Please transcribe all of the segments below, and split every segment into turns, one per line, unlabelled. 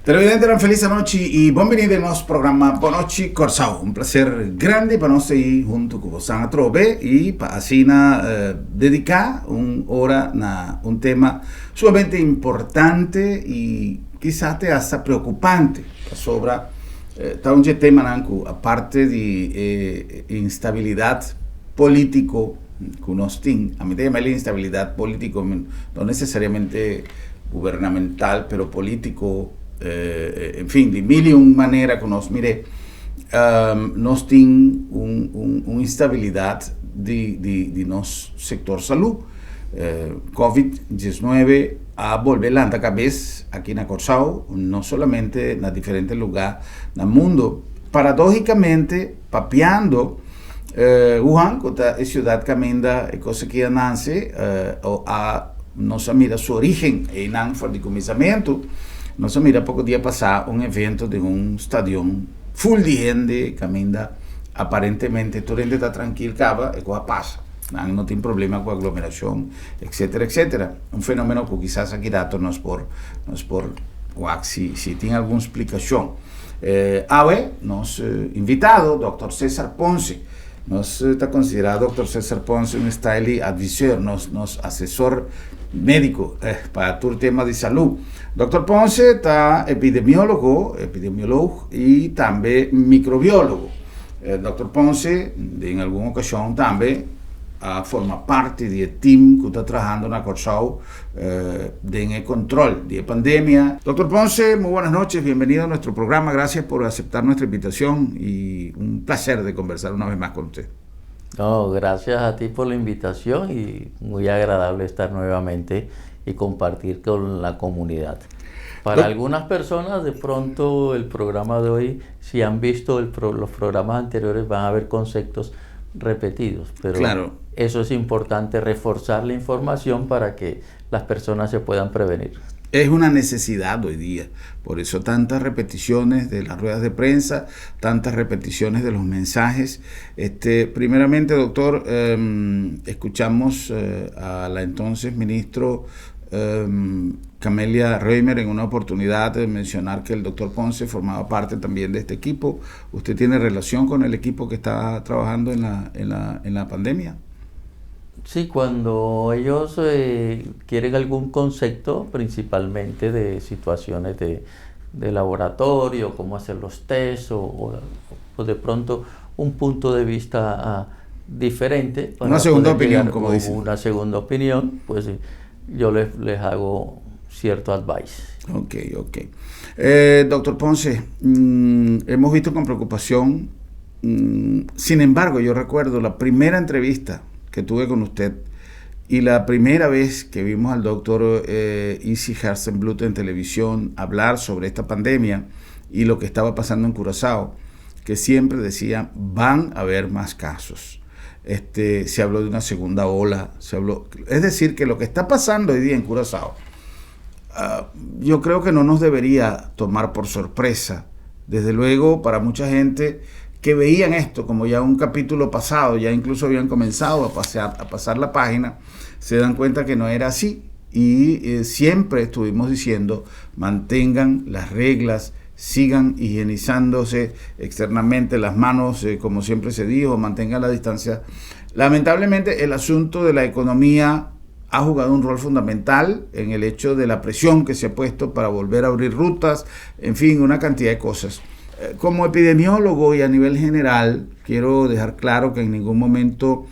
Televidente, una feliz noche y bienvenido al nuestro programa Boa Noite Corsao. Un placer grande para nosotros ir junto con vos a Trobe y para así dedicar una hora a un tema sumamente importante y quizás te hasta preocupante sobre un tema nanku, aparte de instabilidad político que nos tiene. A mí me llama la instabilidad político, no necesariamente gubernamental, pero político. En fin, de mil y una manera que nos mire, nos tiene una instabilidad de nuestro sector salud. COVID-19 ha vuelto la cabeza aquí en Corsao, no solamente en diferentes lugares del mundo. Paradójicamente, papeando, Wuhan, que es ciudad que amenda cosa que nace, nos mira su origen en Anford de comenzamiento. Nos mira poco día pasado un evento de un estadio full de gente, camina aparentemente todo el mundo está tranquilo, y cosa pasa. No tiene problema con aglomeración, etcétera, etcétera. Un fenómeno que quizás aquí datos nos por si tiene alguna explicación. Nos invitado, doctor César Ponce. Nos está considerado doctor César Ponce un style advisor, nos asesor médico para todo el tema de salud. Doctor Ponce está epidemiólogo y también microbiólogo. Doctor Ponce, en alguna ocasión también forma parte del team que está trabajando en Corsao en el control de la pandemia. Doctor Ponce, muy buenas noches, bienvenido a nuestro programa, gracias por aceptar nuestra invitación y un placer de conversar una vez más con usted.
No, gracias a ti por la invitación y muy agradable estar nuevamente y compartir con la comunidad. Para algunas personas, de pronto el programa de hoy, si han visto los programas anteriores, van a ver conceptos repetidos, pero claro, eso es importante, reforzar la información para que las personas se puedan prevenir.
Es una necesidad hoy día, por eso tantas repeticiones de las ruedas de prensa, tantas repeticiones de los mensajes. Primeramente, doctor, escuchamos a la entonces ministro Camelia Reimer en una oportunidad de mencionar que el doctor Ponce formaba parte también de este equipo. ¿Usted tiene relación con el equipo que está trabajando en la pandemia?
Sí, cuando ellos quieren algún concepto, principalmente de situaciones de laboratorio, cómo hacer los tests o de pronto un punto de vista diferente.
Una segunda opinión, como dicen.
Una segunda opinión, pues yo les hago cierto advice.
Ok. Doctor Ponce, hemos visto con preocupación, sin embargo, yo recuerdo la primera entrevista que tuve con usted y la primera vez que vimos al doctor Isi Herzenblut en televisión hablar sobre esta pandemia y lo que estaba pasando en Curazao, que siempre decía, van a haber más casos. Se habló de una segunda ola, es decir, que lo que está pasando hoy día en Curazao, yo creo que no nos debería tomar por sorpresa. Desde luego, para mucha gente que veían esto como ya un capítulo pasado, ya incluso habían comenzado a pasar la página, se dan cuenta que no era así. Y siempre estuvimos diciendo, mantengan las reglas, sigan higienizándose externamente las manos, como siempre se dijo, mantengan la distancia. Lamentablemente, el asunto de la economía ha jugado un rol fundamental en el hecho de la presión que se ha puesto para volver a abrir rutas, en fin, una cantidad de cosas. Como epidemiólogo y a nivel general, quiero dejar claro que en ningún momento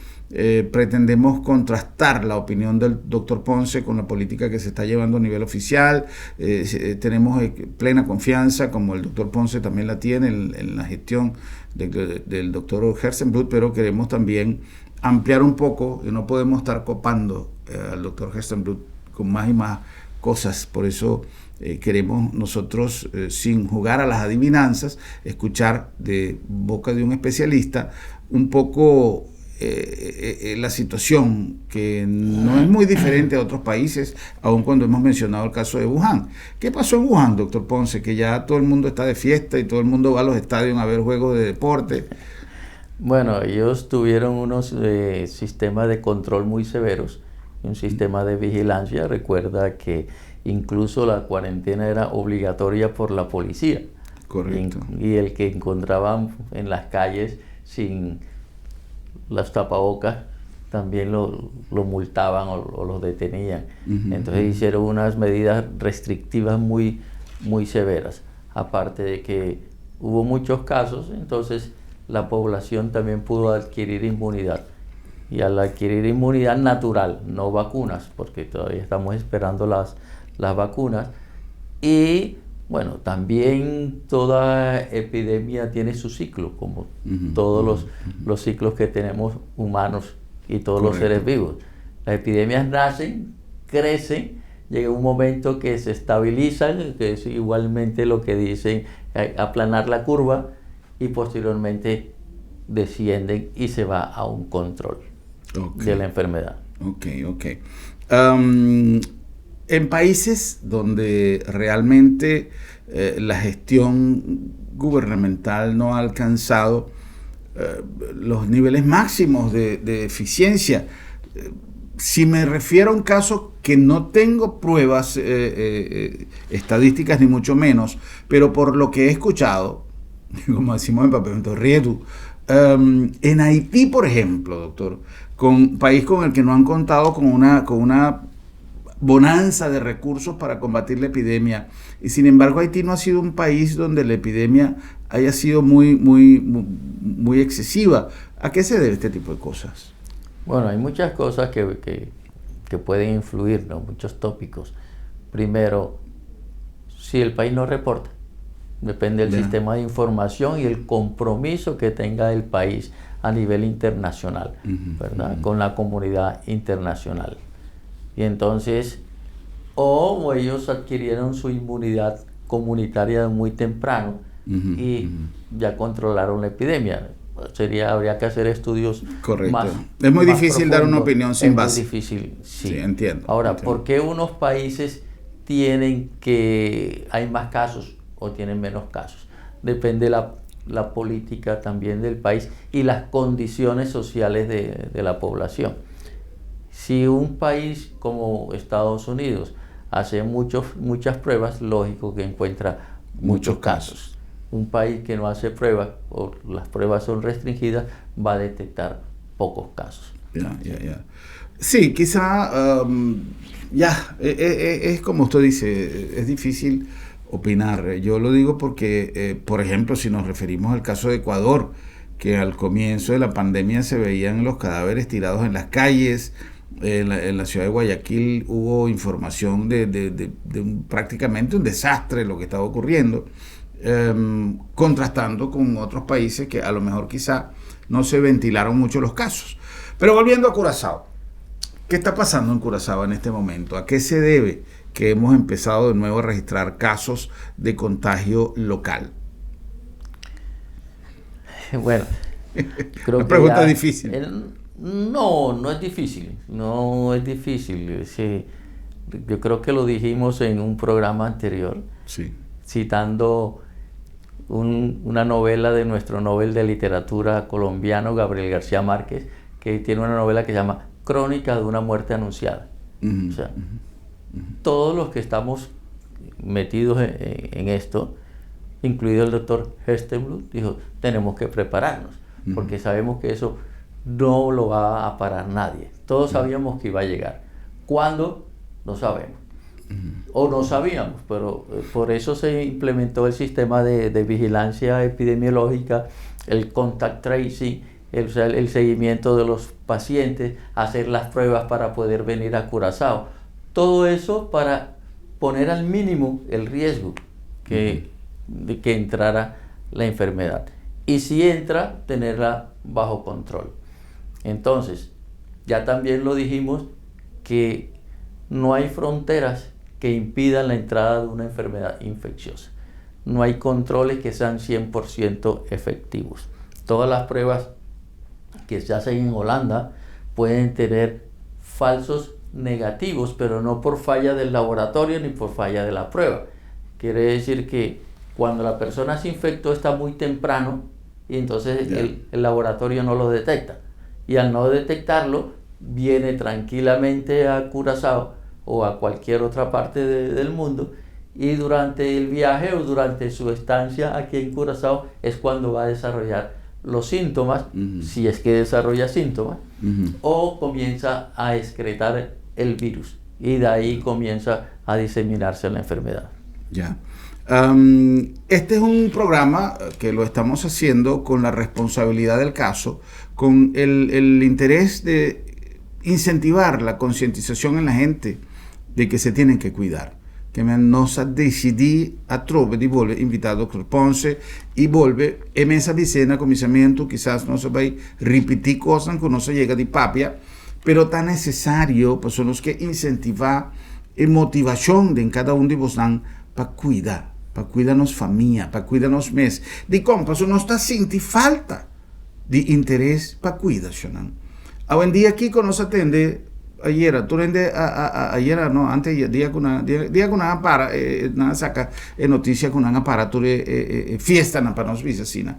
pretendemos contrastar la opinión del doctor Ponce con la política que se está llevando a nivel oficial. Tenemos plena confianza, como el doctor Ponce también la tiene, en la gestión del doctor Herzenblut, pero queremos también ampliar un poco y no podemos estar copando al doctor Herzenblut con más y más cosas. Por eso queremos nosotros, sin jugar a las adivinanzas, escuchar de boca de un especialista un poco la situación, que no es muy diferente a otros países, aun cuando hemos mencionado el caso de Wuhan. ¿Qué pasó en Wuhan, doctor Ponce? Que ya todo el mundo está de fiesta y todo el mundo va a los estadios a ver juegos de deporte.
Bueno, ellos tuvieron unos sistemas de control muy severos, un sistema de vigilancia. Recuerda que incluso la cuarentena era obligatoria por la policía.
Correcto.
Y el que encontraban en las calles sin las tapabocas también lo multaban o lo detenían. Entonces hicieron unas medidas restrictivas muy, muy severas. Aparte de que hubo muchos casos, entonces la población también pudo adquirir inmunidad. Y al adquirir inmunidad natural, no vacunas, porque todavía estamos esperando las vacunas. Y bueno, también toda epidemia tiene su ciclo, como todos los ciclos que tenemos humanos y todos los seres vivos. Las epidemias nacen, crecen, llega un momento que se estabilizan, que es igualmente lo que dicen, aplanar la curva, y posteriormente descienden y se va a un control de la enfermedad.
Ok. En países donde realmente la gestión gubernamental no ha alcanzado los niveles máximos de eficiencia, si me refiero a un caso que no tengo pruebas estadísticas ni mucho menos, pero por lo que he escuchado, como decimos en papelito, riedu, en Haití, por ejemplo, doctor, país con el que no han contado con una bonanza de recursos para combatir la epidemia, y sin embargo Haití no ha sido un país donde la epidemia haya sido muy excesiva. ¿A qué se debe este tipo de cosas?
Bueno, hay muchas cosas que pueden influir, ¿no? Muchos tópicos. Primero, si el país no reporta, depende del sistema de información y el compromiso que tenga el país a nivel internacional, ¿verdad? Con la comunidad internacional. Y entonces, o ellos adquirieron su inmunidad comunitaria muy temprano y ya controlaron la epidemia. Habría que hacer estudios.
Correcto.
Más
es muy
más
difícil dar una opinión sin base.
Es muy difícil, sí.
Sí, entiendo.
Ahora,
entiendo.
¿por qué unos países hay más casos o tienen menos casos? Depende la política también del país y las condiciones sociales de la población. Si un país como Estados Unidos hace muchas pruebas, lógico que encuentra muchos casos. Un país que no hace pruebas o las pruebas son restringidas va a detectar pocos casos.
Ya. Sí, quizá es como usted dice, es difícil opinar. Yo lo digo porque, por ejemplo, si nos referimos al caso de Ecuador, que al comienzo de la pandemia se veían los cadáveres tirados en las calles. En la ciudad de Guayaquil hubo información de prácticamente un desastre lo que estaba ocurriendo, contrastando con otros países que a lo mejor quizá no se ventilaron mucho los casos. Pero volviendo a Curazao, ¿qué está pasando en Curazao en este momento? ¿A qué se debe que hemos empezado de nuevo a registrar casos de contagio local?
Bueno, creo
la pregunta es difícil.
No es difícil. No es difícil. Sí, yo creo que lo dijimos en un programa anterior,
sí,
citando una novela de nuestro Nobel de Literatura colombiano, Gabriel García Márquez, que tiene una novela que se llama Crónica de una muerte anunciada. O sea, todos los que estamos metidos en esto, incluido el doctor Hesselblut, dijo, tenemos que prepararnos, porque sabemos que eso no lo va a parar nadie. Todos sabíamos que iba a llegar. ¿Cuándo? No sabemos. O no sabíamos, pero por eso se implementó el sistema de vigilancia epidemiológica, el contact tracing, el seguimiento de los pacientes, hacer las pruebas para poder venir a Curazao. Todo eso para poner al mínimo el riesgo de que entrara la enfermedad. Y si entra, tenerla bajo control. Entonces, ya también lo dijimos, que no hay fronteras que impidan la entrada de una enfermedad infecciosa. No hay controles que sean 100% efectivos. Todas las pruebas que se hacen en Holanda pueden tener falsos negativos, pero no por falla del laboratorio ni por falla de la prueba. Quiere decir que cuando la persona se infectó está muy temprano y entonces el laboratorio no lo detecta. Y al no detectarlo, viene tranquilamente a Curazao o a cualquier otra parte del mundo, y durante el viaje o durante su estancia aquí en Curazao es cuando va a desarrollar los síntomas, si es que desarrolla síntomas, o comienza a excretar el virus, y de ahí comienza a diseminarse la enfermedad.
Ya. Este es un programa que lo estamos haciendo con la responsabilidad del caso, con el interés de incentivar la concientización en la gente de que se tienen que cuidar. Che nos decidì a trove di voler invitare il dottor Ponce e volve e messa di cena cominciamento, quizás no se va a repetir cosas que no se llega de papia, pero tan necesario pues son los que incentivar y motivación de cada uno de vosotros para cuidarnos familia, para cuidarnos mes. De compa, eso no está sintiendo falta de interés para cuidar. Hoy en día aquí nos atende ayer, tú ayer no, antes día con una para nada saca noticia con una para tu fiesta na para nos vicina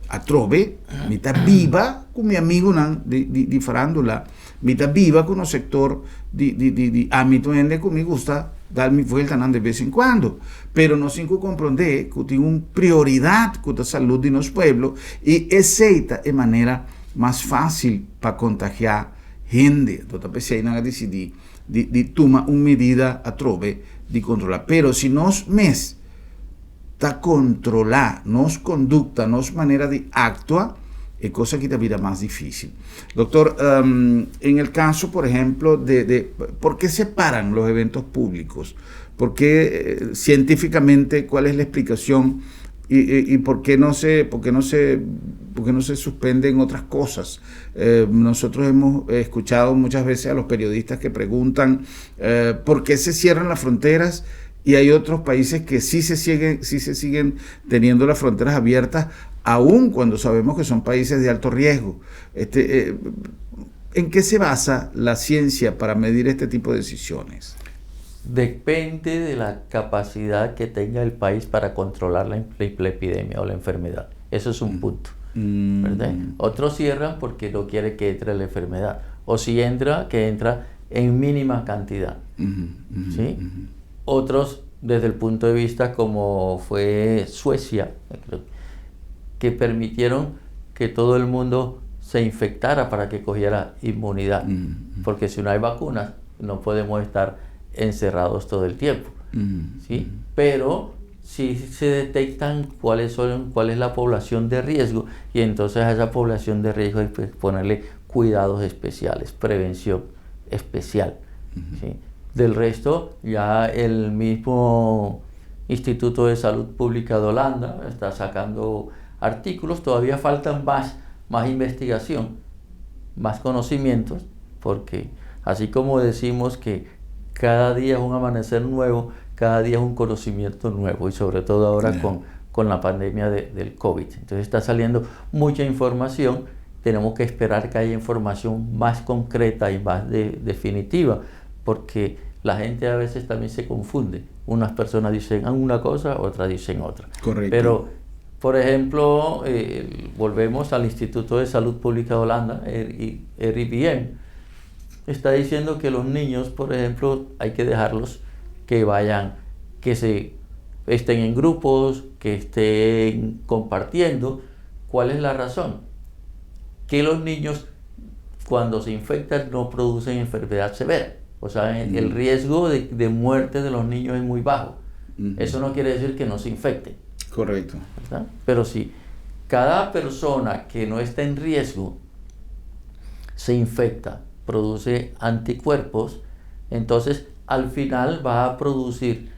a trove mi ta viva con mi amigo di farandola mi ta viva con un sector di ámbito ende que me gusta darme vuelta de vez en cuando, pero no sin comprender que tiene una prioridad con la salud de nuestro pueblo y esa es manera más fácil para contagiar gente. Toda persona decide de tomar una medida a trove de controlar, pero si nos mes ta controlar nos conducta, nos manera de actuar, es cosa que te vida más difícil. Doctor, en el caso, por ejemplo, de ¿por qué se paran los eventos públicos? ¿Por qué científicamente cuál es la explicación? ¿Y por qué no se suspenden otras cosas? Nosotros hemos escuchado muchas veces a los periodistas que preguntan por qué se cierran las fronteras y hay otros países que sí se siguen teniendo las fronteras abiertas, aun cuando sabemos que son países de alto riesgo. ¿En qué se basa la ciencia para medir este tipo de decisiones?
Depende de la capacidad que tenga el país para controlar la epidemia o la enfermedad. Eso es un punto, ¿verdad? Otros cierran porque no quiere que entre la enfermedad. O si entra, que entra en mínima cantidad. ¿Sí? Otros, desde el punto de vista como fue Suecia, que permitieron que todo el mundo se infectara para que cogiera inmunidad. Porque si no hay vacunas, no podemos estar encerrados todo el tiempo, ¿sí? Pero si se detectan cuál es la población de riesgo, y entonces a esa población de riesgo hay que ponerle cuidados especiales, prevención especial, ¿sí? Del resto, ya el mismo Instituto de Salud Pública de Holanda está sacando artículos, todavía faltan más investigación, más conocimientos, porque así como decimos que cada día es un amanecer nuevo, cada día es un conocimiento nuevo, y sobre todo ahora con la pandemia del COVID. Entonces está saliendo mucha información, tenemos que esperar que haya información más concreta y más definitiva, porque la gente a veces también se confunde. Unas personas dicen una cosa, otras dicen otra.
Correcto.
Pero, por ejemplo, volvemos al Instituto de Salud Pública de Holanda, RIVM, está diciendo que los niños, por ejemplo, hay que dejarlos que vayan, que estén en grupos, que estén compartiendo. ¿Cuál es la razón? Que los niños, cuando se infectan, no producen enfermedad severa. O sea, el riesgo de muerte de los niños es muy bajo. Eso no quiere decir que no se infecten.
Correcto.
¿Verdad? Pero si cada persona que no está en riesgo se infecta, produce anticuerpos, entonces al final va a producir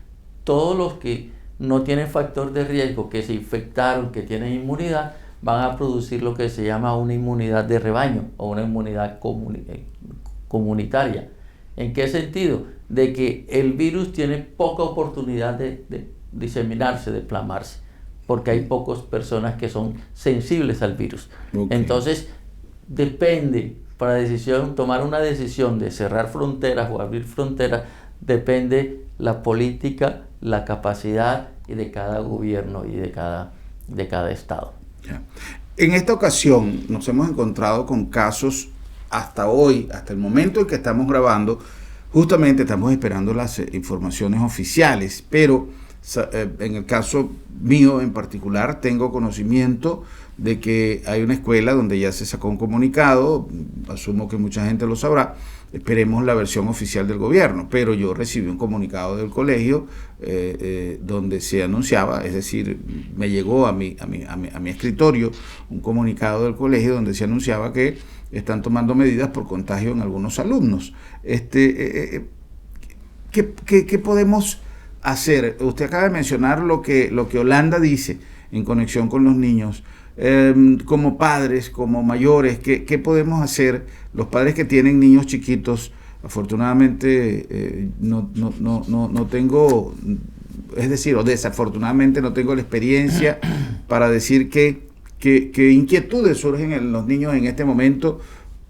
todos los que no tienen factor de riesgo, que se infectaron, que tienen inmunidad, van a producir lo que se llama una inmunidad de rebaño o una inmunidad comunitaria. ¿En qué sentido? De que el virus tiene poca oportunidad de diseminarse, de plamarse, porque hay pocas personas que son sensibles al virus. Entonces depende. Para tomar una decisión de cerrar fronteras o abrir fronteras, depende la política, la capacidad y de cada gobierno y de cada estado.
Yeah. En esta ocasión nos hemos encontrado con casos hasta hoy, hasta el momento en que estamos grabando, Justamente estamos esperando las informaciones oficiales, pero en el caso mío en particular tengo conocimiento de que hay una escuela donde ya se sacó un comunicado, asumo que mucha gente lo sabrá, esperemos la versión oficial del gobierno, pero yo recibí un comunicado del colegio donde se anunciaba, es decir, me llegó a mi escritorio un comunicado del colegio donde se anunciaba que están tomando medidas por contagio en algunos alumnos. ¿Qué podemos hacer? Usted acaba de mencionar lo que Holanda dice en conexión con los niños. Como padres, como mayores, ¿qué podemos hacer? Los padres que tienen niños chiquitos, afortunadamente no tengo, es decir, o desafortunadamente no tengo la experiencia para decir qué inquietudes surgen en los niños en este momento,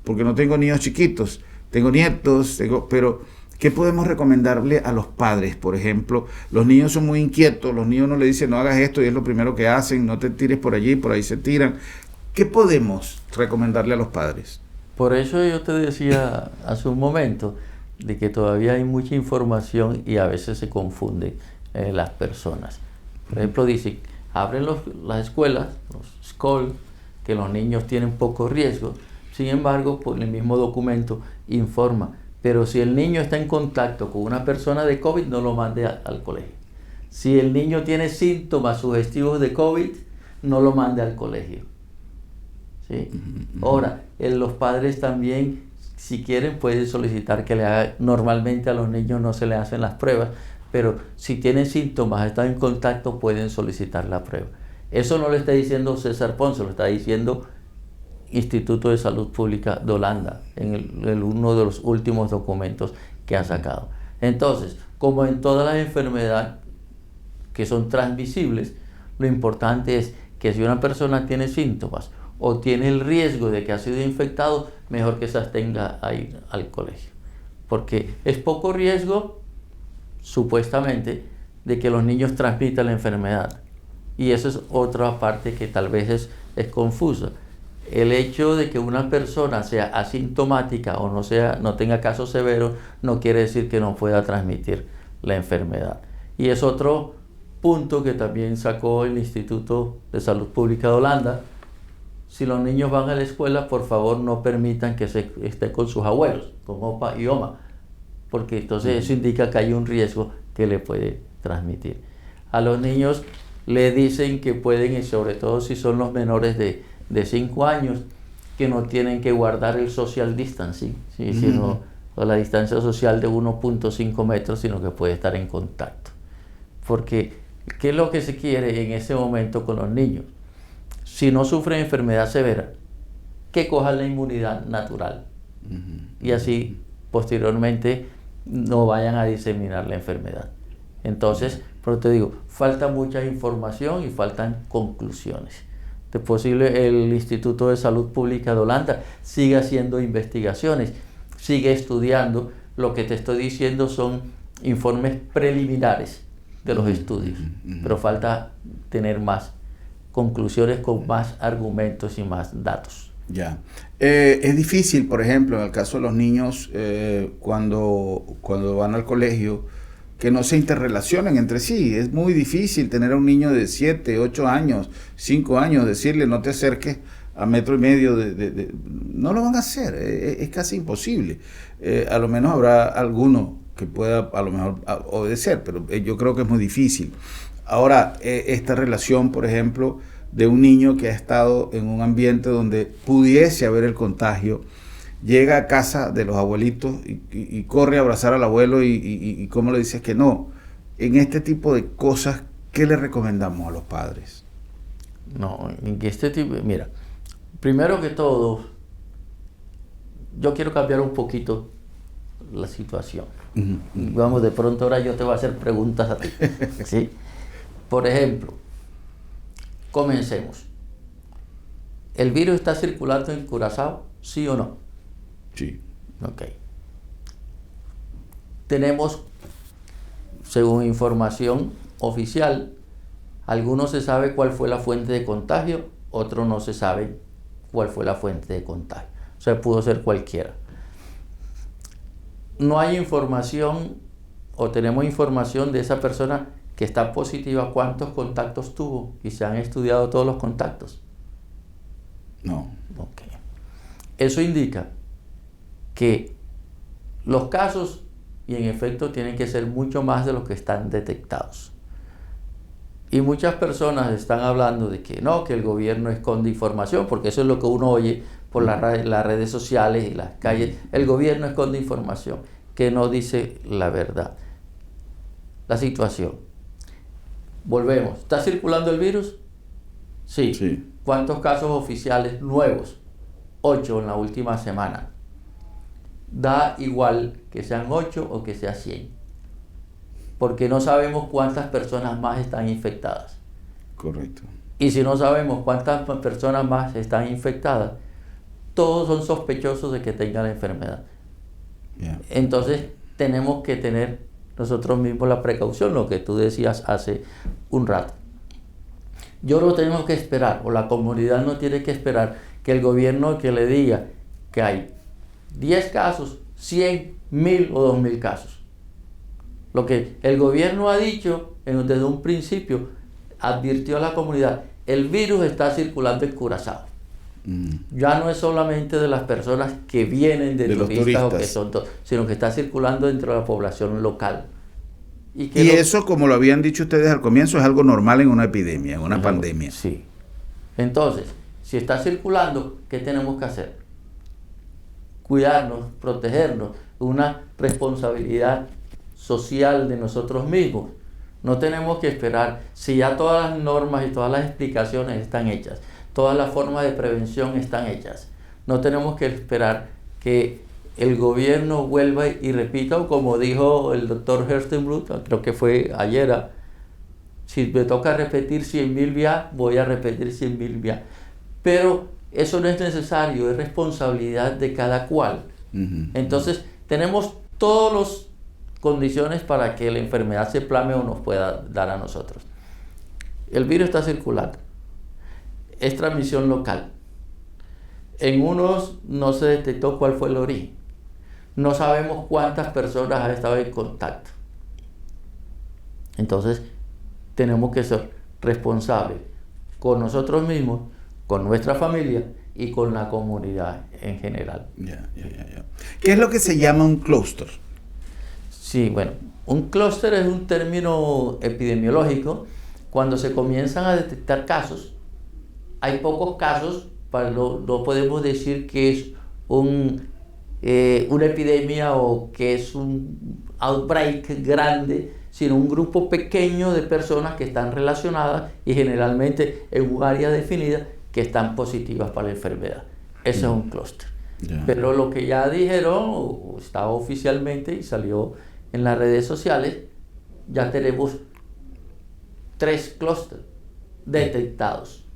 porque no tengo niños chiquitos, tengo nietos, pero ¿qué podemos recomendarle a los padres? Por ejemplo, los niños son muy inquietos, los niños no le dicen no hagas esto y es lo primero que hacen, no te tires por allí, por ahí se tiran. ¿Qué podemos recomendarle a los padres?
Por eso yo te decía hace un momento de que todavía hay mucha información y a veces se confunden las personas. Por ejemplo, dicen, abren las escuelas, los schools, que los niños tienen poco riesgo. Sin embargo, por el mismo documento informa, pero si el niño está en contacto con una persona de COVID, no lo mande al colegio. Si el niño tiene síntomas sugestivos de COVID, no lo mande al colegio. ¿Sí? Ahora, los padres también, si quieren, pueden solicitar que le haga. Normalmente a los niños no se le hacen las pruebas, pero si tienen síntomas, están en contacto, pueden solicitar la prueba. Eso no lo está diciendo César Ponce, lo está diciendo Instituto de Salud Pública de Holanda, en uno de los últimos documentos que ha sacado. Entonces, como en todas las enfermedades que son transmisibles, lo importante es que si una persona tiene síntomas o tiene el riesgo de que ha sido infectado, mejor que se abstenga a ir al colegio. Porque es poco riesgo, supuestamente, de que los niños transmitan la enfermedad. Y eso es otra parte que tal vez es confusa. El hecho de que una persona sea asintomática o no tenga casos severos no quiere decir que no pueda transmitir la enfermedad. Y es otro punto que también sacó el Instituto de Salud Pública de Holanda. Si los niños van a la escuela, por favor no permitan que se esté con sus abuelos, con opa y oma, porque entonces eso indica que hay un riesgo que le puede transmitir. A los niños le dicen que pueden, y sobre todo si son los menores de 5 años, que no tienen que guardar el social distancing, ¿sí? Sino la distancia social de 1.5 metros, sino que puede estar en contacto. Porque, ¿qué es lo que se quiere en ese momento con los niños? Si no sufren enfermedad severa, que cojan la inmunidad natural. Y así, posteriormente, no vayan a diseminar la enfermedad. Entonces, pero te digo, falta mucha información y faltan conclusiones. De posible, el Instituto de Salud Pública de Holanda sigue haciendo investigaciones, sigue estudiando. Lo que te estoy diciendo son informes preliminares de los estudios, pero falta tener más conclusiones con más argumentos y más datos.
Ya. Es difícil, por ejemplo, en el caso de los niños, cuando van al colegio, que no se interrelacionen entre sí. Es muy difícil tener a un niño de 7, 8 años, 5 años, decirle no te acerques a 1,5 metros no lo van a hacer, es casi imposible. A lo menos habrá alguno que pueda a lo mejor obedecer, pero yo creo que es muy difícil. Ahora, esta relación, por ejemplo, de un niño que ha estado en un ambiente donde pudiese haber el contagio, llega a casa de los abuelitos y corre a abrazar al abuelo y cómo le dices que no. En este tipo de cosas, ¿qué le recomendamos a los padres?
No, en este tipo, mira, primero que todo, yo quiero cambiar un poquito la situación. Vamos, de pronto ahora yo te voy a hacer preguntas a ti, ¿sí? Por ejemplo, comencemos. ¿El virus está circulando en Curazao? ¿Sí o no?
Sí.
Ok. Tenemos, según información oficial, algunos se sabe cuál fue la fuente de contagio, otros no se sabe cuál fue la fuente de contagio. O sea, pudo ser cualquiera. no hay información o tenemos información de esa persona que está positiva, cuántos contactos tuvo y se han estudiado todos los contactos.
No.
Ok. Eso indica que los casos, y en efecto tienen que ser mucho más de los que están detectados. Y muchas personas están hablando de que no, que el gobierno esconde información, porque eso es lo que uno oye por las redes sociales y las calles. El gobierno esconde información, que no dice la verdad. La situación. Volvemos. ¿Está circulando el virus? Sí.
Sí.
¿Cuántos casos oficiales nuevos? 8 en la última semana. Da igual que sean 8 o que sea 100. Porque no sabemos cuántas personas más están infectadas.
Correcto.
Y si no sabemos cuántas personas más están infectadas, todos son sospechosos de que tengan la enfermedad.
Yeah.
Entonces tenemos que tener nosotros mismos la precaución, lo que tú decías hace un rato. Yo no tengo que esperar, o la comunidad no tiene que esperar que el gobierno que le diga que hay 10 casos, 100, 1000 o 2000 casos. Lo que el gobierno ha dicho desde un principio, advirtió a la comunidad, el virus está circulando en Curazao. Ya no es solamente de las personas que vienen de turistas o que son sino que está circulando dentro de la población local. Y
eso, como lo habían dicho ustedes al comienzo, es algo normal en una epidemia, en una pandemia.
Sí. Entonces, si está circulando, ¿qué tenemos que hacer? Cuidarnos, protegernos, una responsabilidad social de nosotros mismos. No tenemos que esperar, si ya todas las normas y todas las explicaciones están hechas, todas las formas de prevención están hechas. No tenemos que esperar que el gobierno vuelva y repita, o como dijo el doctor Herstenbruch, creo que fue ayer, si me toca repetir 100.000 veces, voy a repetir 100.000 veces. Pero eso no es necesario, es responsabilidad de cada cual. Entonces, tenemos todas las condiciones para que la enfermedad se plame o nos pueda dar a nosotros. El virus está circulando. Es transmisión local. En unos no se detectó cuál fue el origen. No sabemos cuántas personas han estado en contacto. Entonces, tenemos que ser responsables con nosotros mismos, con nuestra familia y con la comunidad en general.
¿Qué es lo que se llama un clúster?
Sí, bueno, un clúster es un término epidemiológico. Cuando se comienzan a detectar casos, hay pocos casos, no podemos decir que es una epidemia o que es un outbreak grande, sino un grupo pequeño de personas que están relacionadas y generalmente en un área definida que están positivas para la enfermedad. Ese es un clúster. Pero lo que ya dijeron, estaba oficialmente y salió en las redes sociales, ya tenemos 3 clústeres detectados.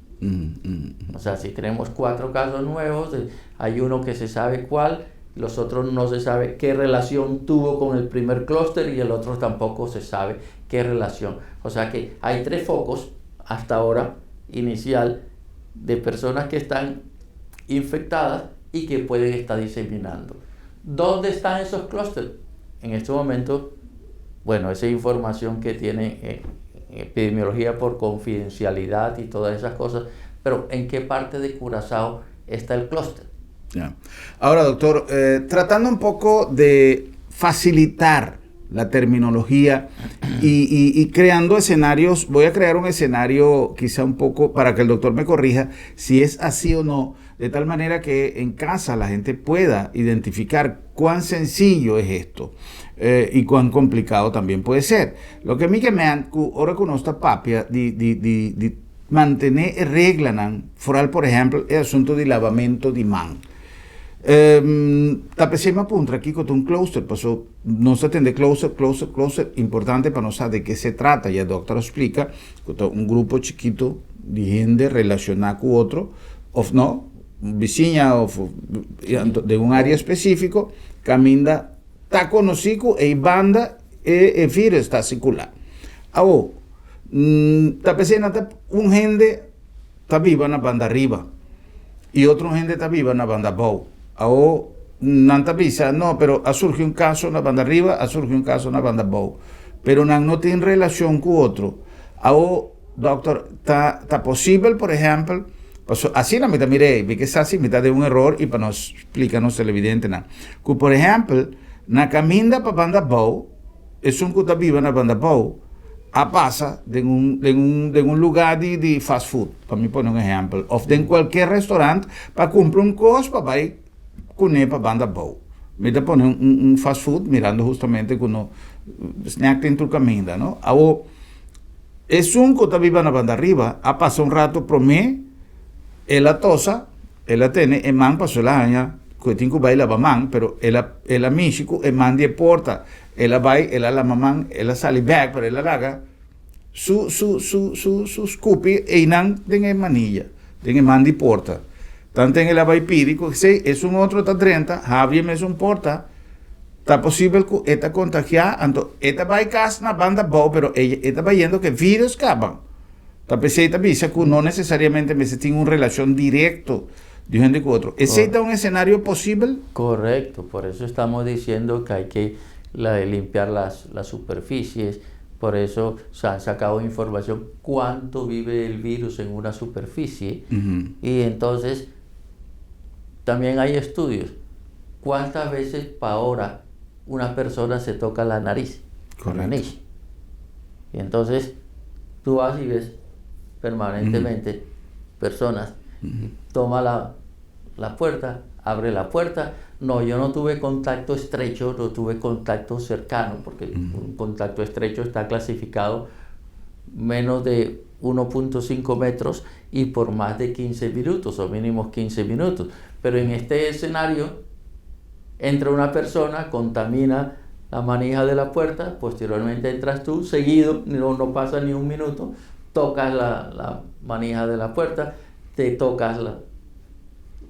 O sea, si tenemos 4 casos nuevos, hay uno que se sabe cuál, los otros no se sabe qué relación tuvo con el primer clúster y el otro tampoco se sabe qué relación. O sea que hay 3 focos hasta ahora inicial de personas que están infectadas y que pueden estar diseminando. ¿Dónde están esos clústeres? En este momento, bueno, esa información que tiene epidemiología por confidencialidad y todas esas cosas, pero ¿en qué parte de Curazao está el clúster?
Ahora, doctor, tratando un poco de facilitar la terminología y creando escenarios, voy a crear un escenario quizá un poco para que el doctor me corrija si es así o no, de tal manera que en casa la gente pueda identificar cuán sencillo es esto y cuán complicado también puede ser. Lo que mi chiamiamo, ora con sta papia di mantenere reglano, foral per esempio, è assunto di lavamento di mano. Tapesima appunto aquí con un clúster, pasó, no se atiende clúster, importante para no saber de qué se trata, ya el doctor explica, un grupo chiquito de gente relacionada con otro, o no, vicina de un área específico, camina, está conocido e banda e fire está circulando. Ahora, tapesina un gente está viva en la banda arriba y otro gente está viva en la banda abajo. Ahora, Nanta visa, no, pero ha surgido un caso na banda arriba, ha surgido un caso na banda bow. Pero no tiene relación con otro. Ahora, doctor, está posible, por ejemplo, así la mitad, mire, vi que es así, mitad de un error y para nos explicarnos el evidente, ¿no? Que, por ejemplo, na caminda para banda bow, es un que está viva na banda bow, a pasa de un lugar de fast food, para mí poner un ejemplo, o de cualquier restaurante, para comprar un costo para ir con para banda bow. Me te pone un fast food mirando justamente con uno snack en tu caminda, ¿no? Ahora, es un que está viva en la banda arriba, ha pasado un rato por mí, él la tosa, él la tiene, el man pasó la aña, que tiene que bailar la man, pero él México, el man de porta, él la baila, él la mamán, él la sale back, pero él la haga su scoopy, e inan de manilla, de man de porta. Tanto en el abaipídico, si es un otro está 30, Javier me es un porta, está posible que esta contagiada, entonces esta va a casa na banda bow, pero ella está viendo que virus escapan. Está pensando que no necesariamente me se tiene una relación directa de un gente con otro. ¿Es un escenario posible?
Correcto, por eso estamos diciendo que hay que limpiar las superficies. Por eso se han sacado información cuánto vive el virus en una superficie. Y entonces también hay estudios. ¿Cuántas veces por hora una persona se toca la nariz?
Correcto.
La nariz. Y entonces tú vas y ves permanentemente personas. Toma la puerta, abre la puerta. No, yo no tuve contacto estrecho, no tuve contacto cercano, porque un contacto estrecho está clasificado menos de 1.5 metros y por más de 15 minutos o mínimo 15 minutos. Pero en este escenario entra una persona, contamina la manija de la puerta, posteriormente entras tú, seguido, no pasa ni un minuto, tocas la manija de la puerta, te tocas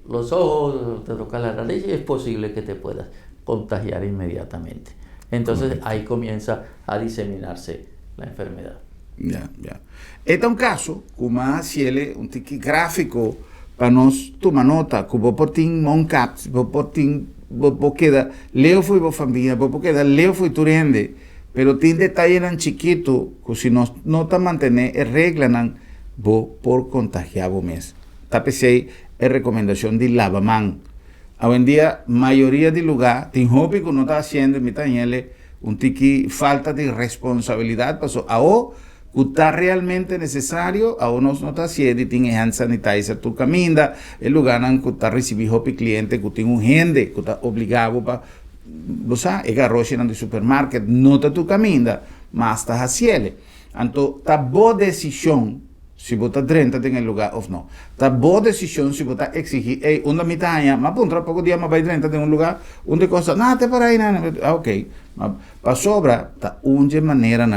los ojos, te tocas la nariz y es posible que te puedas contagiar inmediatamente. Entonces ahí comienza a diseminarse la enfermedad.
Ya. Este es un caso, como hace un tiki gráfico para nos tomar nota, que vos por ti moncaps, vos queda, leo fue vos familia, vos queda, leo fue tu rende, pero tiene detalle en chiquito, que si no te mantener, reglan, vos por contagiar vos mes. Tapese es recomendación de lavaman. Hoy en día, mayoría de lugar, tin hobby que no está haciendo, mi tañele, un tiki falta de responsabilidad, pasó, ahora, que está realmente necesario, ahora no está haciendo, y tiene hand sanitizer tu caminda, el lugar en que está recibiendo hobby cliente, que tiene un gente, que está obligado para, vos sabes, el garroche en el supermercado, no está tu caminda, más está haciendo. Entonces, está boa decisión, si vos estás 30 en el lugar o no. Está boa decisión si vos estás exigir, una mitad año, más punto, poco día más va 30 en un lugar, donde cosa, nada, te para ahí, nada, ok. Para sobra, está una manera,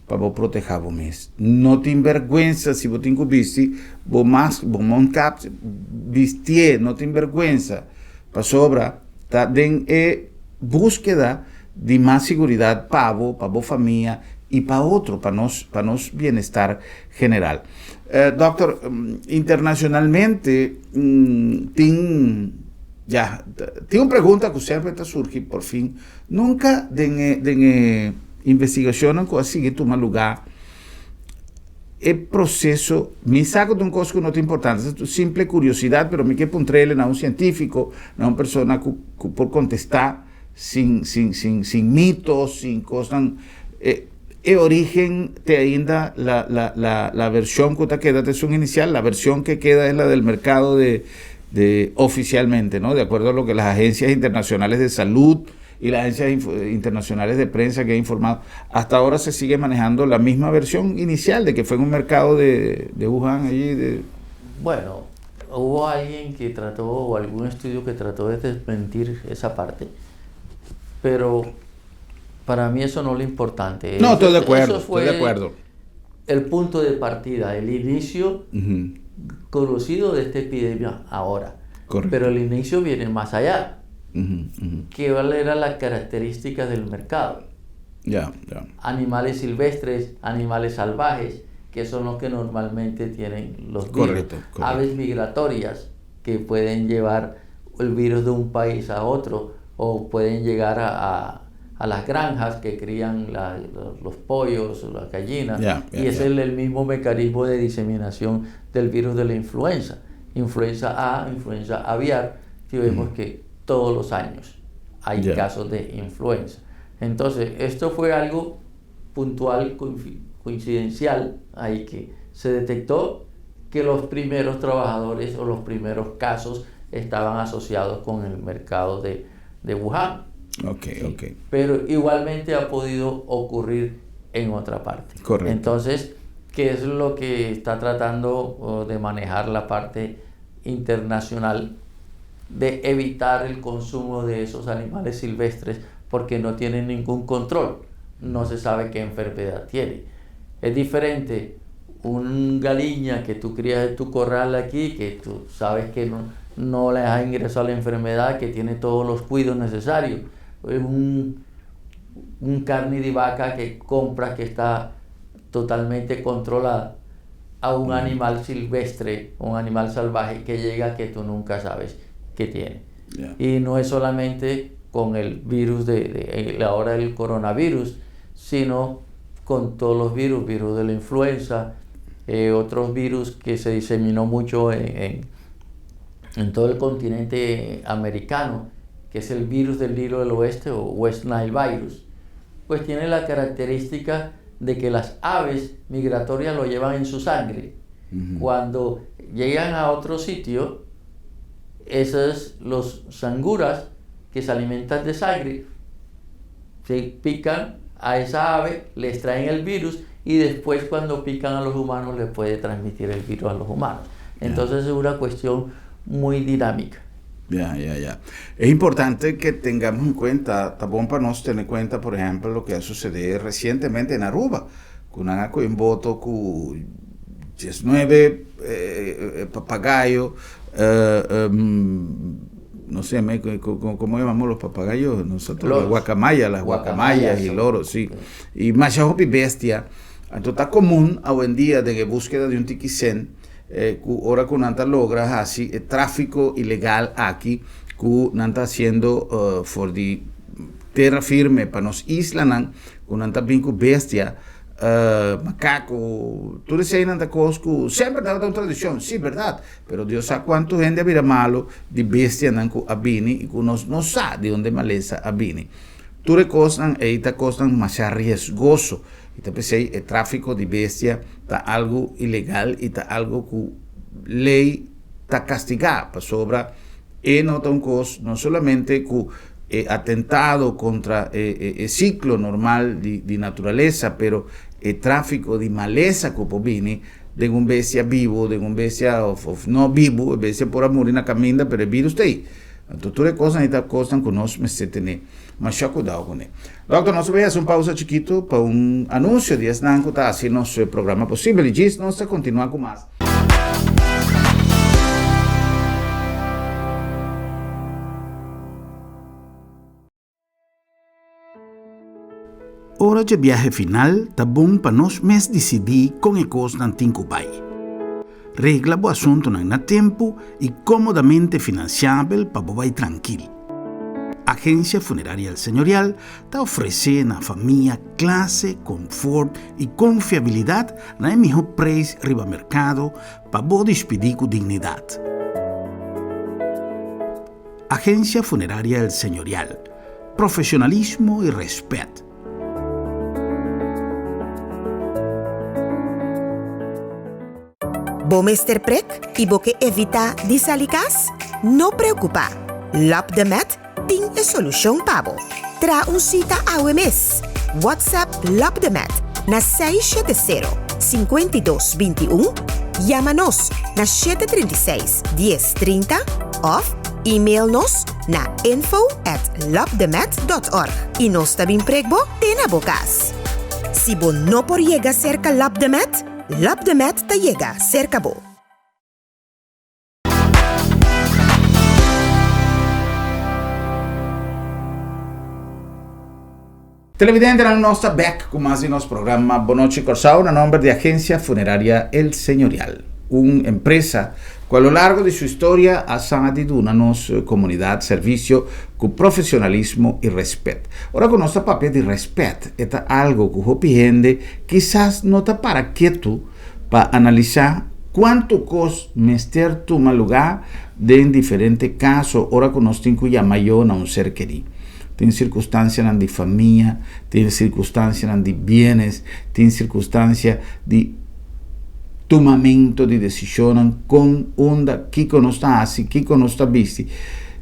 para vos proteger vos mismo. No te envergüenza si vos tienes que vestir, vos más, vos moncaps, vestir, no te envergüenza. Para sobra, está en búsqueda de más seguridad para vos familia, y para otro, para nos bienestar general. Doctor, internacionalmente, tiene una pregunta que siempre está surgiendo, por fin. Nunca de investigación que sigue tomar lugar el proceso, me saco de un cosa que no te importa, es simple curiosidad, pero me quiero ponerle a un científico, a una persona que por contestar sin mitos, sin cosas. El origen de ainda la versión que te queda es un inicial, la versión que queda es la del mercado de oficialmente, ¿no? De acuerdo a lo que las agencias internacionales de salud y las agencias internacionales de prensa que han informado, hasta ahora se sigue manejando la misma versión inicial de que fue en un mercado de Wuhan allí.
Bueno, hubo alguien que trató, o algún estudio que trató de desmentir esa parte, pero para mí eso no es lo importante.
No, estoy de acuerdo, estoy de acuerdo.
El punto de partida, el inicio conocido de esta epidemia ahora.
Correcto.
Pero el inicio viene más allá. ¿Cuál era la característica del mercado? Animales silvestres, animales salvajes, que son los que normalmente tienen los virus.
Correcto.
Aves migratorias que pueden llevar el virus de un país a otro, o pueden llegar a las granjas que crían los pollos, las gallinas, y ese es el mismo mecanismo de diseminación del virus de la influenza. Influenza A, influenza aviar, que vemos que todos los años hay casos de influenza. Entonces, esto fue algo puntual, coincidencial, ahí que se detectó que los primeros trabajadores o los primeros casos estaban asociados con el mercado de Wuhan.
Okay.
Pero igualmente ha podido ocurrir en otra parte.
Correcto.
Entonces, ¿qué es lo que está tratando de manejar la parte internacional? De evitar el consumo de esos animales silvestres porque no tienen ningún control. No se sabe qué enfermedad tiene. Es diferente un galiña que tú crías en tu corral aquí, que tú sabes que no le has ingresado la enfermedad, que tiene todos los cuidados necesarios. Es un carne de vaca que compras que está totalmente controlada, a un animal silvestre, un animal salvaje que llega que tú nunca sabes que tiene. Y no es solamente con el virus ahora el coronavirus, sino con todos los virus de la influenza, otros virus que se diseminó mucho en todo el continente americano, que es el virus del Nilo del Oeste o West Nile virus, pues tiene la característica de que las aves migratorias lo llevan en su sangre. Cuando llegan a otro sitio, los sanguras que se alimentan de sangre se pican a esa ave, le extraen el virus y después cuando pican a los humanos les puede transmitir el virus a los humanos. Entonces es una cuestión muy dinámica.
Es importante que tengamos en cuenta, también para nos tener en cuenta, por ejemplo, lo que ha sucedido recientemente en Aruba, con una coimboto con 19 papagayos, no sé, ¿cómo llamamos los papagayos? Nosotros, las guacamayas y loros, sí. Y más hopi bestia. Entonces está común hoy en día de búsqueda de un tiquicén, ahora que Nanta logra así tráfico ilegal aquí, que Nanta haciendo for de tierra firme para nos islas, que Nanta vinco bestia, macaco, tú decías Nanta cosco, siempre da una tradición, sí, verdad, pero Dios sabe cuánto gente había malo de bestia nanco abini y que no sabe de dónde maleza abini. Tú recostan e te costan más riesgoso. Y te pensé, el tráfico de bestia está algo ilegal y está algo que ley está castigada para sobra y no solamente que atentado contra el ciclo normal de naturaleza, pero el tráfico de maleza que viene de un bestia vivo, de un bestia no vivo, bestia por amor en la caminda, pero el virus está ahí. Entonces, tú recostan y te costan con nos, me se tiene más cuidado con él. Doctor, nos voy a hacer una pausa chiquito para un anuncio de Esnanco, está haciendo su programa posible y Gis nos continúa con más. Hora de viaje final, está bom para nos mes decidir con el costan tinco pai. Regla o assunto na tempo e comodamente financiável para vai tranquilo. Agência Funerária El Señorial está oferecendo à família classe, conforto e confiabilidade na melhor preço riba mercado para você despedir com dignidade. Agência Funerária El Señorial. Profissionalismo e respeito.
Bom Mr. Prek e boque evita disalicas? Não preocupa. Lap de Met tem a solução para você. Tra cita ao mês. WhatsApp Lap de Met na 670-5221. Chama-nos na 736-1030 ou e-mail-nos na info@lapdemet.org. E nós também pregbo tem a bocas. Se você não por llegar cerca Lap de Met, Lap de Met te llega cerca bo.
Televidente, la nostra back con más de nuestro programa Bonoche Corsao, a nombre de Agencia Funeraria El Señorial, una empresa A lo largo de su historia ha sanado una comunidad servicio con profesionalismo y respeto. Ahora con nuestro papel de respeto, es algo que opiniende quizás no te para quieto para analizar cuánto costa meter tu mal lugar de en diferentes casos. Ahora con nosotros que llamayón a un ser querido. Tem circunstâncias de família, tem circunstâncias de bienes, tem circunstâncias de tomamento de decisão com onda que nós está assim, que nós está visto.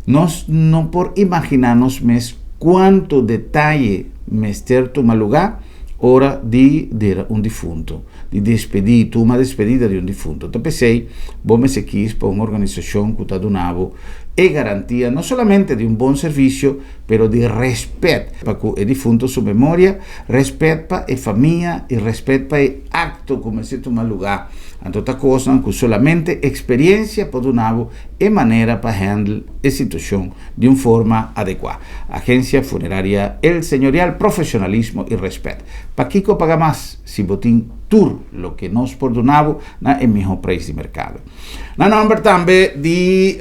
Nós não por imaginarmos mais quanto detalhe meter tomar lugar hora de um defunto, de despedir, uma despedida de um defunto. Então pensei, vamos aqui para uma organização que está donando e garantia não somente de um bom serviço, pero de respeito para o defunto, sua memória, respeito para a família e respeito para o acto como se toma lugar. Então, outra coisa que solamente experiência pode dar e maneira para handle a situação de uma forma adequada. Agência Funerária El Señorial, profissionalismo e respeito. Para que paga mais se botin tur lo que nós perdonamos na melhor preço de mercado. Na nome também de